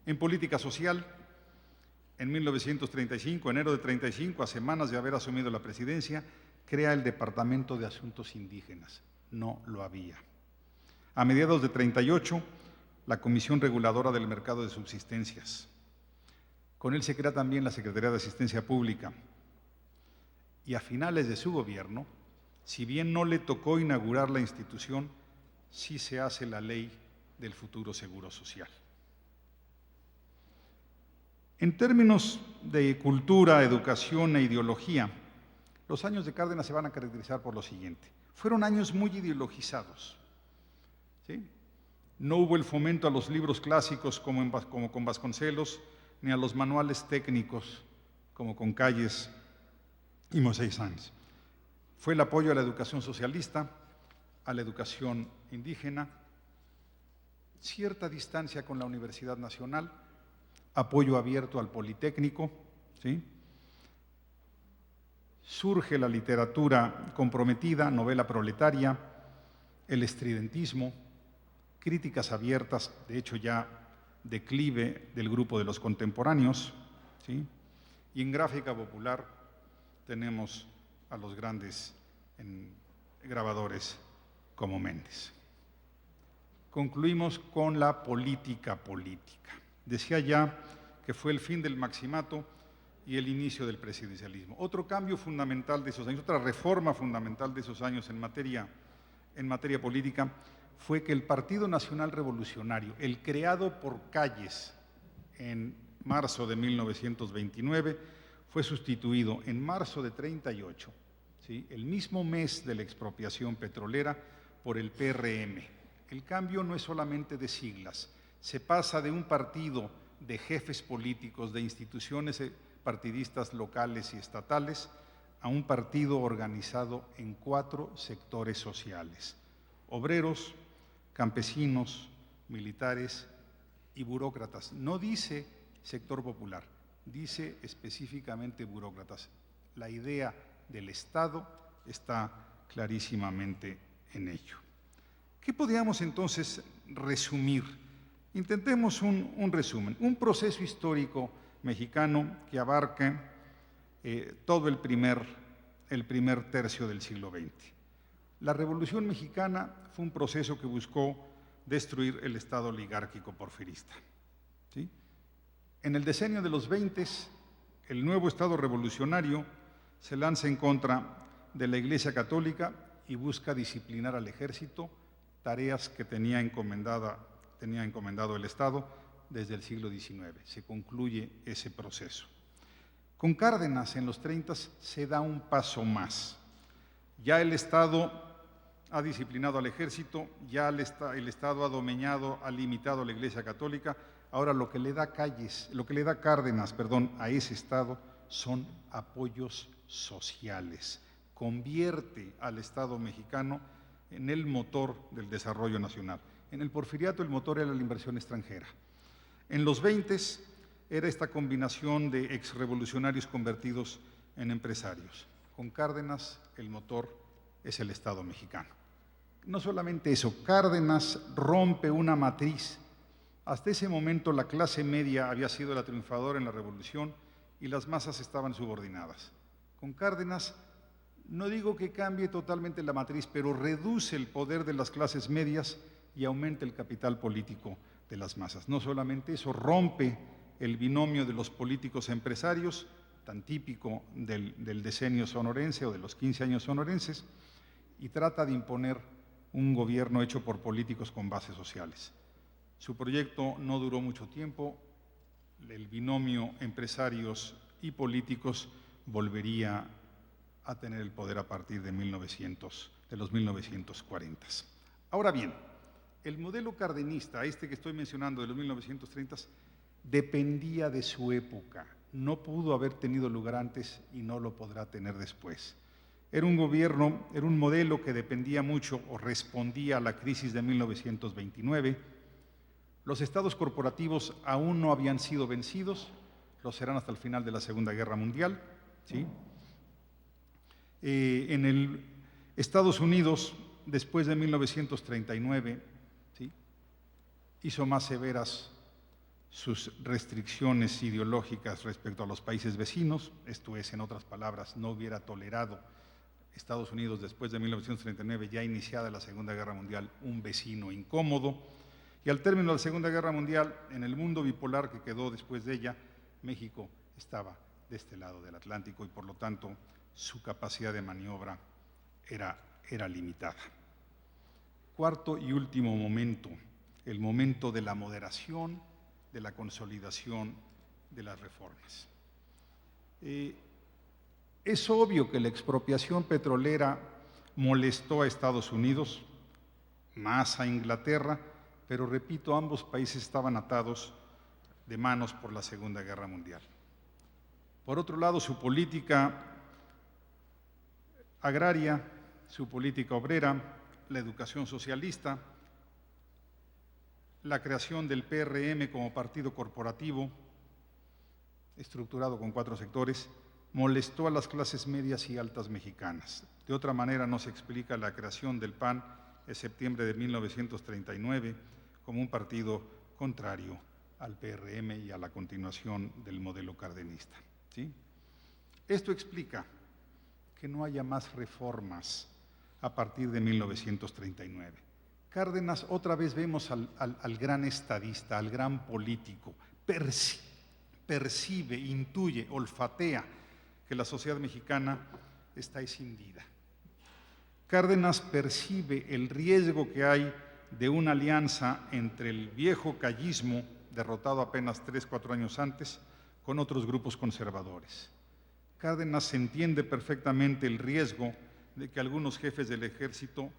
En política social, en 1935, enero de 35, a semanas de haber asumido la presidencia, crea el Departamento de Asuntos Indígenas. No lo había. A mediados de 38, la Comisión Reguladora del Mercado de Subsistencias. Con él se crea también la Secretaría de Asistencia Pública. Y a finales de su gobierno, si bien no le tocó inaugurar la institución, sí se hace la ley del futuro Seguro Social. En términos de cultura, educación e ideología, los años de Cárdenas se van a caracterizar por lo siguiente. Fueron años muy ideologizados, ¿sí? No hubo el fomento a los libros clásicos como con Vasconcelos, ni a los manuales técnicos como con Calles y Moisés Sáenz. Fue el apoyo a la educación socialista, a la educación indígena, cierta distancia con la Universidad Nacional, apoyo abierto al Politécnico, ¿sí? Surge la literatura comprometida, novela proletaria, el estridentismo, críticas abiertas, de hecho ya declive del grupo de los contemporáneos, ¿sí? Y en gráfica popular tenemos a los grandes grabadores como Méndez. Concluimos con la política. Decía ya que fue el fin del maximato y el inicio del presidencialismo. Otro cambio fundamental de esos años, otra reforma fundamental de esos años en materia política, fue que el Partido Nacional Revolucionario, el creado por Calles en marzo de 1929, fue sustituido en marzo de 38, ¿sí? El mismo mes de la expropiación petrolera, por el PRM. El cambio no es solamente de siglas, se pasa de un partido de jefes políticos, de instituciones partidistas locales y estatales, a un partido organizado en 4 sectores sociales: obreros, campesinos, militares y burócratas. No dice sector popular, dice específicamente burócratas. La idea del Estado está clarísimamente en ello. ¿Qué podríamos entonces resumir? Intentemos un resumen, un proceso histórico mexicano que abarque todo el primer tercio del siglo XX. La Revolución Mexicana fue un proceso que buscó destruir el Estado oligárquico porfirista, ¿sí? En el decenio de los 20, el nuevo Estado revolucionario se lanza en contra de la Iglesia Católica y busca disciplinar al ejército, tareas que tenía encomendado el Estado desde el siglo XIX. Se concluye ese proceso. Con Cárdenas, en los 30, se da un paso más. Ya el Estado ha disciplinado al ejército, ya el Estado ha domeñado, ha limitado a la Iglesia Católica. Ahora lo que le da Cárdenas a ese Estado son apoyos sociales. Convierte al Estado mexicano en el motor del desarrollo nacional. En el porfiriato el motor era la inversión extranjera. En los 20 era esta combinación de exrevolucionarios convertidos en empresarios. Con Cárdenas el motor es el Estado mexicano. No solamente eso, Cárdenas rompe una matriz. Hasta ese momento la clase media había sido la triunfadora en la revolución y las masas estaban subordinadas. Con Cárdenas, no digo que cambie totalmente la matriz, pero reduce el poder de las clases medias y aumenta el capital político de las masas. No solamente eso, rompe el binomio de los políticos empresarios, tan típico del decenio sonorense o de los 15 años sonorenses, y trata de imponer un gobierno hecho por políticos con bases sociales. Su proyecto no duró mucho tiempo, el binomio empresarios y políticos volvería a tener el poder a partir de los 1940. Ahora bien, el modelo cardenista, este que estoy mencionando de los 1930, dependía de su época, no pudo haber tenido lugar antes y no lo podrá tener después. Era un modelo que dependía mucho o respondía a la crisis de 1929. Los estados corporativos aún no habían sido vencidos, lo serán hasta el final de la Segunda Guerra Mundial, ¿sí? En el Estados Unidos, después de 1939, ¿sí?, hizo más severas sus restricciones ideológicas respecto a los países vecinos, esto es, en otras palabras, no hubiera tolerado Estados Unidos después de 1939, ya iniciada la Segunda Guerra Mundial, un vecino incómodo, y al término de la Segunda Guerra Mundial, en el mundo bipolar que quedó después de ella, México estaba de este lado del Atlántico y por lo tanto su capacidad de maniobra era limitada. Cuarto y último momento, el momento de la moderación, de la consolidación de las reformas. Es obvio que la expropiación petrolera molestó a Estados Unidos, más a Inglaterra, pero repito, ambos países estaban atados de manos por la Segunda Guerra Mundial. Por otro lado, su política agraria, su política obrera, la educación socialista, la creación del PRM como partido corporativo, estructurado con 4 sectores, molestó a las clases medias y altas mexicanas. De otra manera no se explica la creación del PAN en septiembre de 1939 como un partido contrario al PRM y a la continuación del modelo cardenista, ¿sí? Esto explica que no haya más reformas a partir de 1939. Cárdenas, otra vez vemos al gran estadista, al gran político, percibe, intuye, olfatea que la sociedad mexicana está escindida. Cárdenas percibe el riesgo que hay de una alianza entre el viejo callismo, derrotado apenas 3-4 años antes, con otros grupos conservadores. Cárdenas entiende perfectamente el riesgo de que algunos jefes del ejército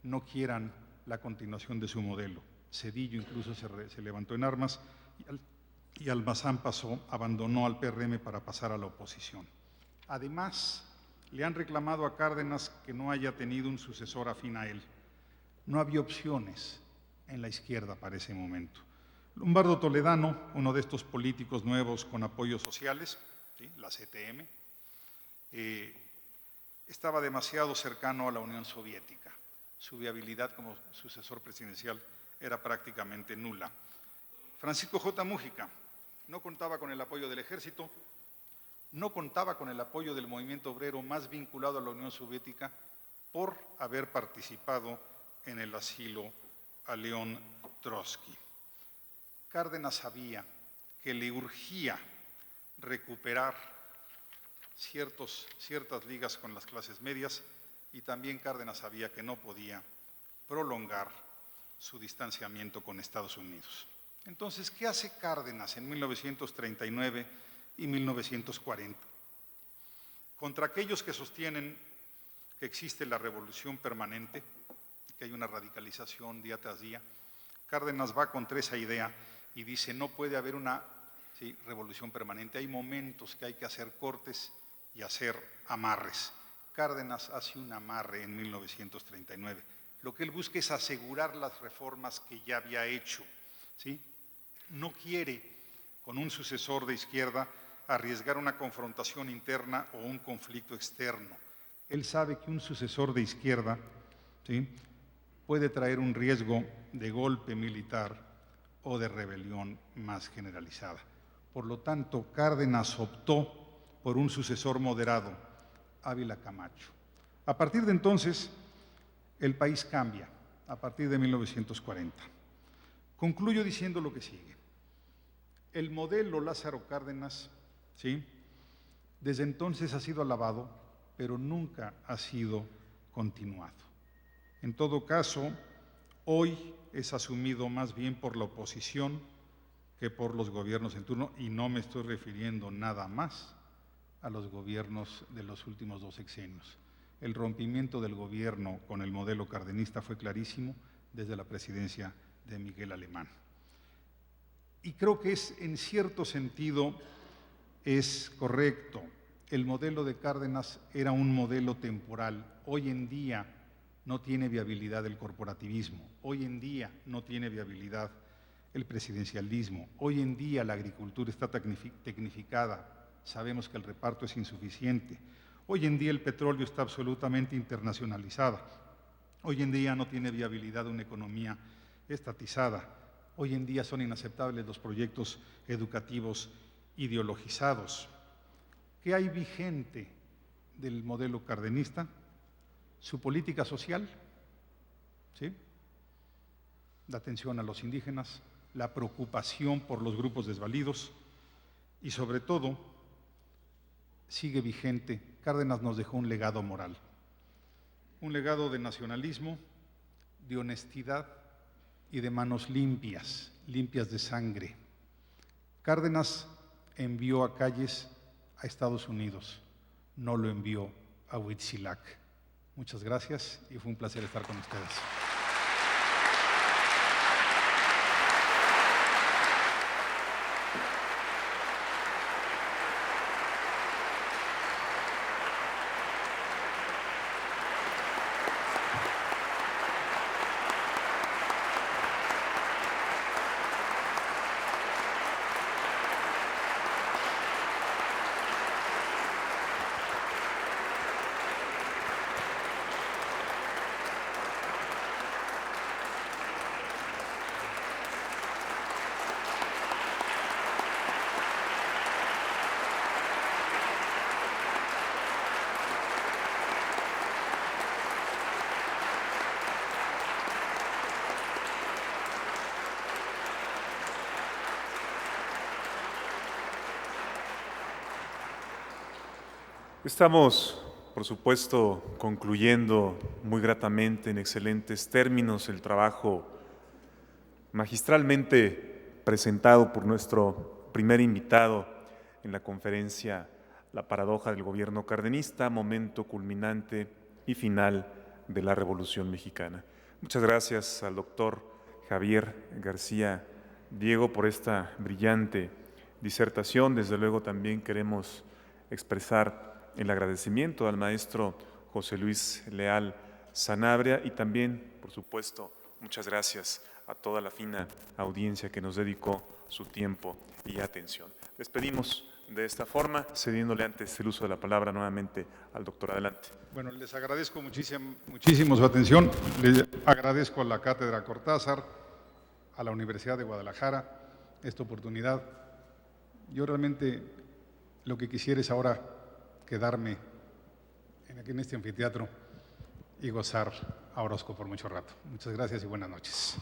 no quieran la continuación de su modelo. Zedillo incluso se levantó en armas y Almazán abandonó al PRM para pasar a la oposición. Además, le han reclamado a Cárdenas que no haya tenido un sucesor afín a él. No había opciones en la izquierda para ese momento. Lombardo Toledano, uno de estos políticos nuevos con apoyos sociales, ¿sí?, la CTM, estaba demasiado cercano a la Unión Soviética. Su viabilidad como sucesor presidencial era prácticamente nula. Francisco J. Múgica no contaba con el apoyo del ejército, no contaba con el apoyo del movimiento obrero más vinculado a la Unión Soviética por haber participado en el asilo a León Trotsky. Cárdenas sabía que le urgía recuperar ciertas ligas con las clases medias y también Cárdenas sabía que no podía prolongar su distanciamiento con Estados Unidos. Entonces, ¿qué hace Cárdenas en 1939 y 1940? Contra aquellos que sostienen que existe la revolución permanente, que hay una radicalización día tras día, Cárdenas va contra esa idea y dice, no puede haber una revolución permanente, hay momentos que hay que hacer cortes y hacer amarres. Cárdenas hace un amarre en 1939. Lo que él busca es asegurar las reformas que ya había hecho, ¿sí? No quiere, con un sucesor de izquierda, arriesgar una confrontación interna o un conflicto externo. Él sabe que un sucesor de izquierda, ¿sí?, puede traer un riesgo de golpe militar o de rebelión más generalizada. Por lo tanto, Cárdenas optó por un sucesor moderado, Ávila Camacho. A partir de entonces, el país cambia, a partir de 1940. Concluyo diciendo lo que sigue. El modelo Lázaro Cárdenas, ¿sí?, desde entonces ha sido alabado, pero nunca ha sido continuado. En todo caso, hoy es asumido más bien por la oposición que por los gobiernos en turno, y no me estoy refiriendo nada más a los gobiernos de los últimos 2 sexenios. El rompimiento del gobierno con el modelo cardenista fue clarísimo desde la presidencia de Miguel Alemán. Y creo que en cierto sentido, es correcto. El modelo de Cárdenas era un modelo temporal. Hoy en día no tiene viabilidad el corporativismo. Hoy en día no tiene viabilidad el presidencialismo. Hoy en día la agricultura está tecnificada. Sabemos que el reparto es insuficiente. Hoy en día el petróleo está absolutamente internacionalizado. Hoy en día no tiene viabilidad una economía estatizada. Hoy en día son inaceptables los proyectos educativos ideologizados. ¿Qué hay vigente del modelo cardenista? Su política social, ¿sí? La atención a los indígenas, la preocupación por los grupos desvalidos y sobre todo sigue vigente. Cárdenas nos dejó un legado moral, un legado de nacionalismo, de honestidad y de manos limpias, limpias de sangre. Cárdenas envió a Calles a Estados Unidos, no lo envió a Huitzilac. Muchas gracias y fue un placer estar con ustedes. Estamos, por supuesto, concluyendo muy gratamente, en excelentes términos, el trabajo magistralmente presentado por nuestro primer invitado en la conferencia La paradoja del gobierno cardenista, momento culminante y final de la Revolución Mexicana. Muchas gracias al doctor Javier García Diego por esta brillante disertación. Desde luego también queremos expresar el agradecimiento al maestro José Luis Leal Sanabria y también, por supuesto, muchas gracias a toda la fina audiencia que nos dedicó su tiempo y atención. Despedimos de esta forma, cediéndole antes el uso de la palabra nuevamente al doctor. Adelante. Bueno, les agradezco muchísimo su atención. Les agradezco a la Cátedra Cortázar, a la Universidad de Guadalajara, esta oportunidad. Yo realmente lo que quisiera es ahora quedarme en este anfiteatro y gozar a Orozco por mucho rato. Muchas gracias y buenas noches.